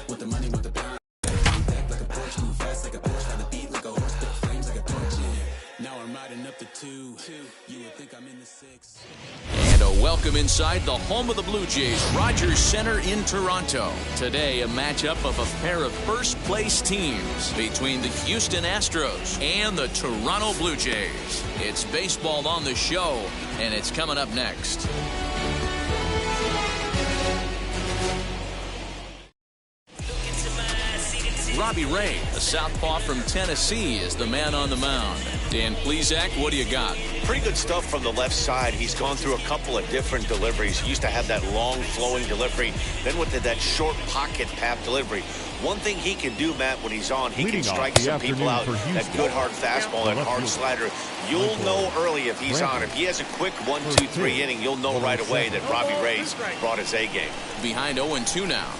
With the money, with the power. Back like a Porsche, move fast like a Porsche. By the beat like a horse, spit flames like a torch. Yeah. Now I'm riding up the 2. You would think I'm in the 6. And a welcome inside the home of the Blue Jays, Rogers Center in Toronto. Today, a matchup of a pair of first-place teams between the Houston Astros and the Toronto Blue Jays. It's baseball on the show, and it's coming up next. Robbie Ray, a southpaw from Tennessee, is the man on the mound. Dan Plesac, what do you got? Pretty good stuff from the left side. He's gone through a couple of different deliveries. He used to have that long flowing delivery, then went to that short pocket path delivery. One thing he can do, Matt, when he's on, he can strike some people out. That good hard fastball, that hard slider. You'll know early if he's on. If he has a quick 1, 2, 3 inning, you'll know right away that Robbie Ray's brought his A game. Behind 0-2 now.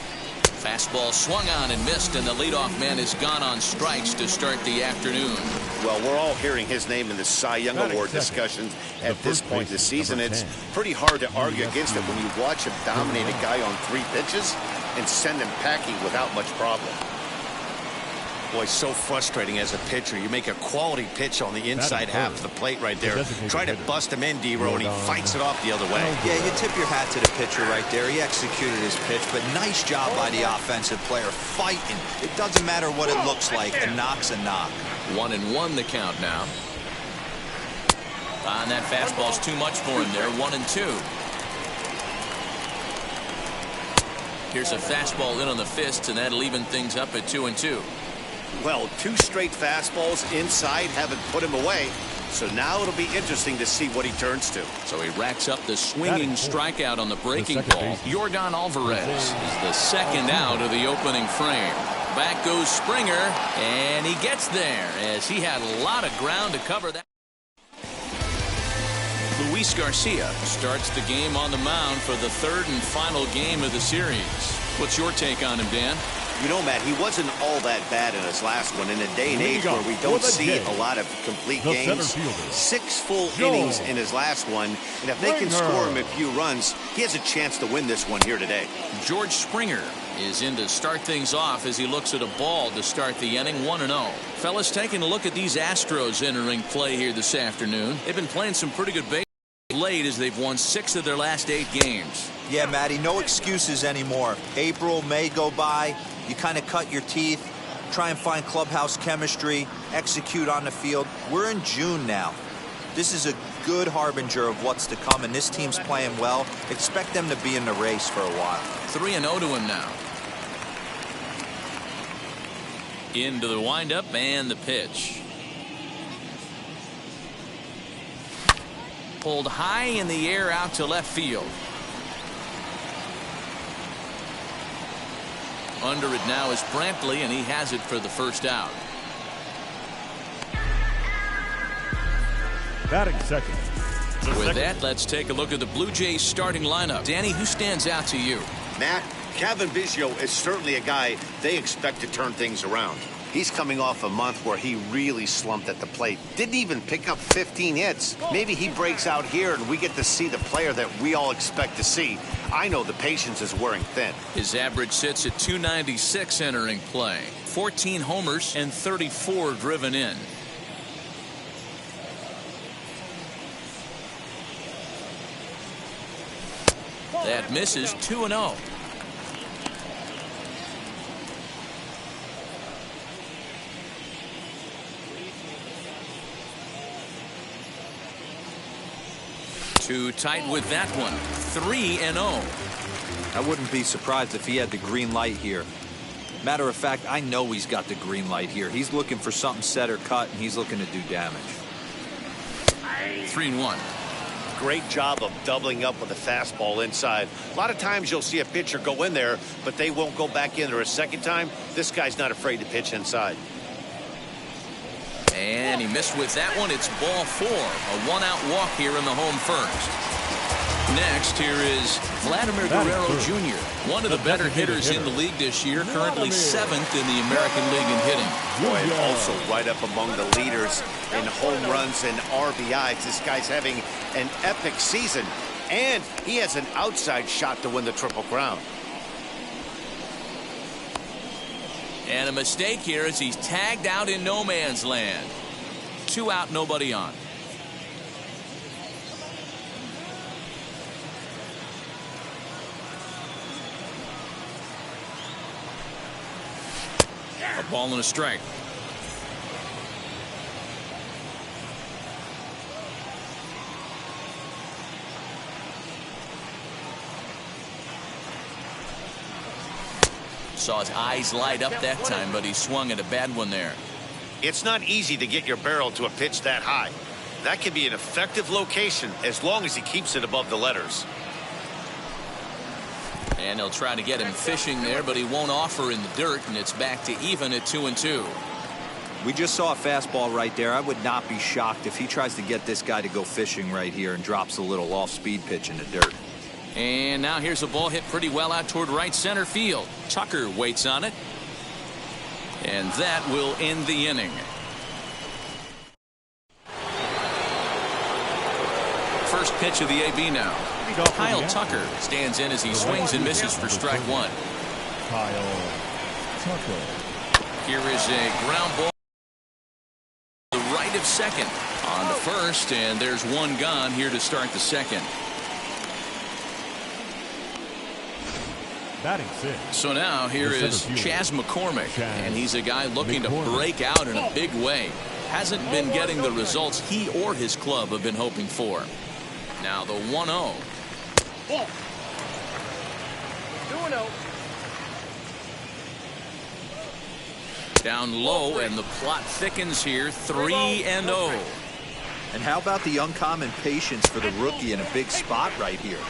Fastball swung on and missed, and the leadoff man is gone on strikes to start the afternoon. Well, we're all hearing his name in the Cy Young Award discussions at this point in the season. It's pretty hard to argue against it when you watch him dominate a guy on 3 pitches and send him packing without much problem. Boy, so frustrating as a pitcher. You make a quality pitch on the inside half of the plate right there. Try to bust him in, D-Row, and he fights it off the other way. Yeah, you tip your hat to the pitcher right there. He executed his pitch, but nice job by the offensive player fighting. It doesn't matter what it looks like. A knock's a knock. 1-1 the count now. And that fastball's too much for him there. 1-2. Here's a fastball in on the fists, and that'll even things up at 2-2. Well, 2 straight fastballs inside haven't put him away. So now it'll be interesting to see what he turns to. So he racks up the swinging strikeout on the breaking ball. Yordan Alvarez is the second out of the opening frame. Back goes Springer, and he gets there as he had a lot of ground to cover that. Luis Garcia starts the game on the mound for the 3rd and final game of the series. What's your take on him, Dan? You know, Matt, he wasn't all that bad in his last one. In a day and age where we don't see a lot of complete games, 6 full innings in his last one. And if they can score him a few runs, he has a chance to win this one here today. George Springer is in to start things off as he looks at a ball to start the inning. 1-0. Fellas, taking a look at these Astros entering play here this afternoon. They've been playing some pretty good baseball late as they've won 6 of their last 8 games. Yeah, Matty, no excuses anymore. April, May go by. You kind of cut your teeth, try and find clubhouse chemistry, execute on the field. We're in June now. This is a good harbinger of what's to come, and this team's playing well. Expect them to be in the race for a while. 3-0 to him now. Into the windup and the pitch. Pulled high in the air out to left field. Under it now is Brantley, and he has it for the first out. Batting second. With that, let's take a look at the Blue Jays starting lineup. Danny, who stands out to you? Matt, Kevin Biggio is certainly a guy they expect to turn things around. He's coming off a month where he really slumped at the plate. Didn't even pick up 15 hits. Maybe he breaks out here and we get to see the player that we all expect to see. I know the patience is wearing thin. His average sits at 296 entering play. 14 homers and 34 driven in. That misses. 2-0. Too tight with that one. 3-0. I wouldn't be surprised if he had the green light here. Matter of fact, I know he's got the green light here. He's looking for something set or cut, and he's looking to do damage. 3-1. Great job of doubling up with a fastball inside. A lot of times you'll see a pitcher go in there, but they won't go back in there a second time. This guy's not afraid to pitch inside. And he missed with that one. It's ball 4. A 1-out walk here in the home first. Next, here is Vladimir Guerrero Jr., one of the better hitters in the league this year, currently 7th in the American League in hitting. Boy, and also right up among the leaders in home runs and RBIs. This guy's having an epic season, and he has an outside shot to win the Triple Crown. And a mistake here as he's tagged out in no man's land. 2 out, nobody on. A ball and a strike. Saw his eyes light up that time, but he swung at a bad one there. It's not easy to get your barrel to a pitch that high. That can be an effective location as long as he keeps it above the letters. And they'll try to get him fishing there, but he won't offer in the dirt, and it's back to even at 2-2. We just saw a fastball right there. I would not be shocked if he tries to get this guy to go fishing right here and drops a little off-speed pitch in the dirt. And now here's a ball hit pretty well out toward right center field. Tucker waits on it. And that will end the inning. First pitch of the AB now. Kyle Tucker stands in as he swings and misses for strike 1. Kyle Tucker. Here is a ground ball to the right of second on the first, and there's one gone here to start the second. Batting 6. So now here is Chas McCormick, and he's a guy looking to break out in a big way. Hasn't been getting the results he or his club have been hoping for. Now the 1-0. 2-0. Down low, and the plot thickens here. 3-0. And how about the uncommon patience for the rookie in a big spot right here?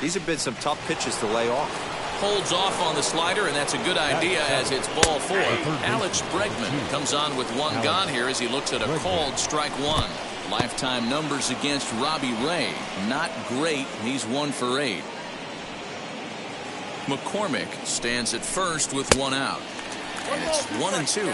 These have been some tough pitches to lay off. Holds off on the slider, and that's a good idea as it's ball 4. Alex Bregman comes on with one gone here as he looks at a called strike 1. Lifetime numbers against Robbie Ray. Not great. He's 1 for 8. McCormick stands at first with 1 out. And it's 1-2.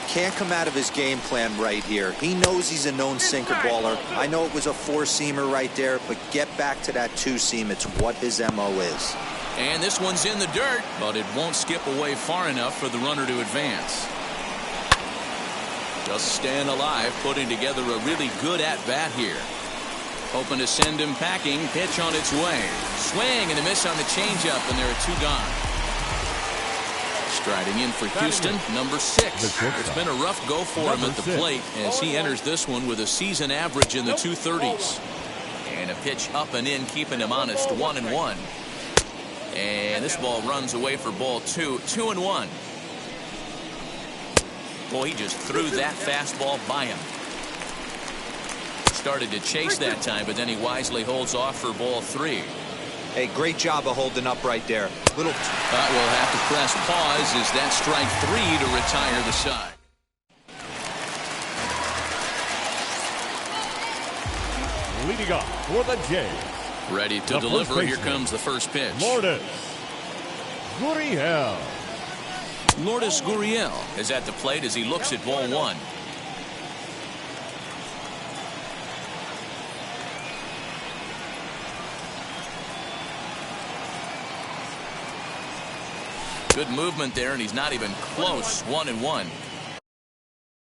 Can't come out of his game plan right here. He knows he's a known sinker baller. I know it was a 4-seamer right there, but get back to that 2-seam. It's what his MO is. And this one's in the dirt, but it won't skip away far enough for the runner to advance. Just staying alive, putting together a really good at-bat here. Hoping to send him packing. Pitch on its way. Swing and a miss on the changeup, and there are 2 gone. Striding in for Houston, number 6. It's been a rough go for him at the plate as he enters this one with a season average in the 230s. And a pitch up and in, keeping him honest, 1-1. And this ball runs away for ball 2. 2-1. Boy, he just threw that fastball by him. Started to chase that time, but then he wisely holds off for ball 3. Hey, great job of holding up right there. Little. But we'll have to press pause as that strike 3 to retire the side. Leading off for the Jays. Ready to deliver. Here comes the first pitch. Lourdes Gurriel. Lourdes Gurriel is at the plate as he looks at ball 1. Good movement there, and he's not even close. 1-1.